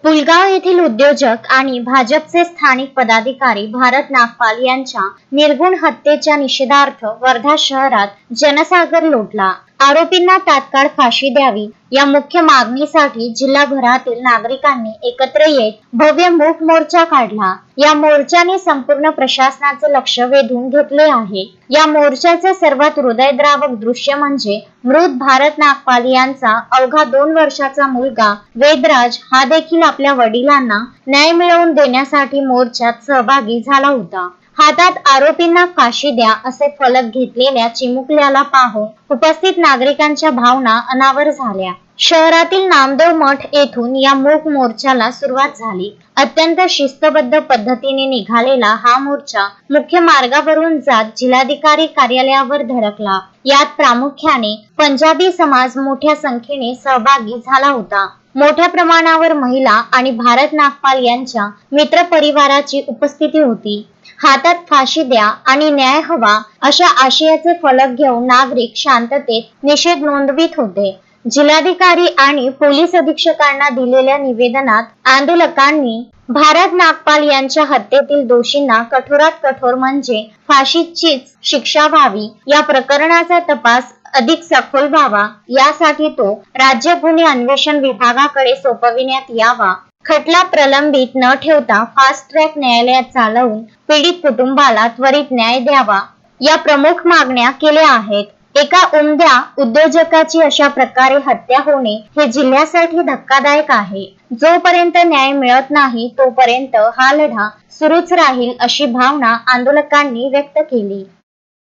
पुलगाव येथील उद्योजक आणि भाजपचे स्थानिक पदाधिकारी भारत नागपाल यांच्या निर्गुण हत्येच्या निषेधार्थ वर्धा शहरात जनसागर लोटला। आरोपींना तात्काळ फाशी द्यावी या मुख्य मागणीसाठी जिल्हाभरातील नागरिकांनी एकत्र येत भव्य मूक मोर्चा काढला। या मोर्चाने संपूर्ण प्रशासनाचे लक्ष वेधून घेतले आहे। या मोर्चाचे सर्वात हृदयद्रावक दृश्य म्हणजे मृत भारत नागपाल यांचा अवघा 2 वर्षाचा मुलगा वेदराज हा देखील आपल्या वडिलांना न्याय मिळवून देण्यासाठी मोर्चात सहभागी झाला होता। हातात आरोपींना फाशी द्या असे फलक घेतलेल्या चिमुकल्याला पाहून उपस्थित नागरिकांच्या भावना अनावर झाल्या। शहरातील नामदेव मठ येथून या मूक मोर्चाला सुरुवात झाली। अत्यंत शिस्तबद्ध पद्धतीने निघालेला हा मोर्चा मुख्य मार्गावरून जात जिल्हाधिकारी कार्यालयावर धडकला। यात प्रामुख्याने पंजाबी समाज मोठ्या संख्येने सहभागी झाला होता। मोठ्या प्रमाणावर महिला आणि भारत नागपाल यांच्या मित्र परिवाराची उपस्थिती होती। हातात फाशी द्या आणि न्याय हवा अशा आशयाचे फलक घेऊन नागरिक शांततेत निषेध नोंदवित होते। जिल्हाधिकारी आणि पोलीस अधीक्षकांना दिलेल्या निवेदनात आंदोलकांनी भारत नागपाल यांच्या हत्येतील दोषींना कठोरात कठोर म्हणजे फाशीचीच शिक्षा व्हावी, या प्रकरणाचा तपास अधिक सखोल व्हावा यासाठी तो राज्य गुन्हे अन्वेषण विभागाकडे सोपविण्यात यावा, खटला प्रलंबित न ठेवता फास्ट ट्रॅक न्यायालयात चालवून पीडित कुटुंबाला त्वरित न्याय द्यावा या प्रमुख मागण्या केल्या आहेत। एका उमद्या उद्योजकाची अशा प्रकारे हत्या होणे हे जिल्ह्यासाठी धक्कादायक आहे। जोपर्यंत न्याय मिळत नाही तोपर्यंत हा लढा सुरूच राहील अशी भावना आंदोलकांनी व्यक्त केली।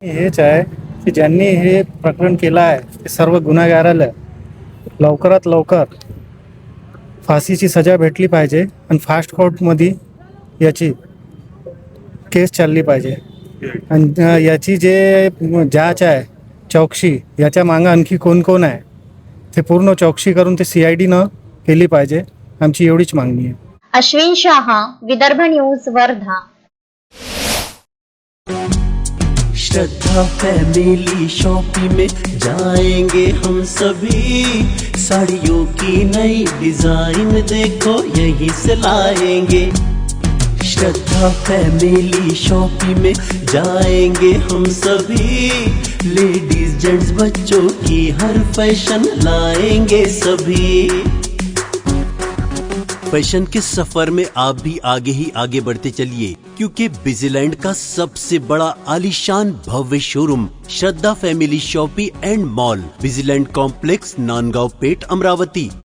हेच आहे की ज्यांनी हे प्रकरण केलं आहे ते सर्व गुन्हेगाराला लवकरात लवकर फाशीची सजा भेटली पाहिजे आणि फास्ट कोर्टमध्ये याची केस चालली पाहिजे। आणि याची जे जांच आहे चौकशी याच्या मागे आणखी कोण कोण आहे ते पूर्ण चौकशी करून ते CID केली पाहिजे, आमची एवढीच मागणी आहे। अश्विन शाह, विदर्भ न्यूज, वर्धा। श्रद्धा फैमिली शॉपिंग में जाएंगे हम सभी, साड़ियों की नई डिजाइन देखो यहीं से लाएंगे। श्रद्धा फैमिली शॉपिंग में जाएंगे हम सभी, लेडीज जेंट्स बच्चों की हर फैशन लाएंगे सभी। फैशन के सफर में आप भी आगे ही आगे बढ़ते चलिए, क्योंकि बिजीलैंड का सबसे बड़ा आलीशान भव्य showroom Shraddha family shopping and mall, Busyland complex, Nandgaon Peth, Amravati.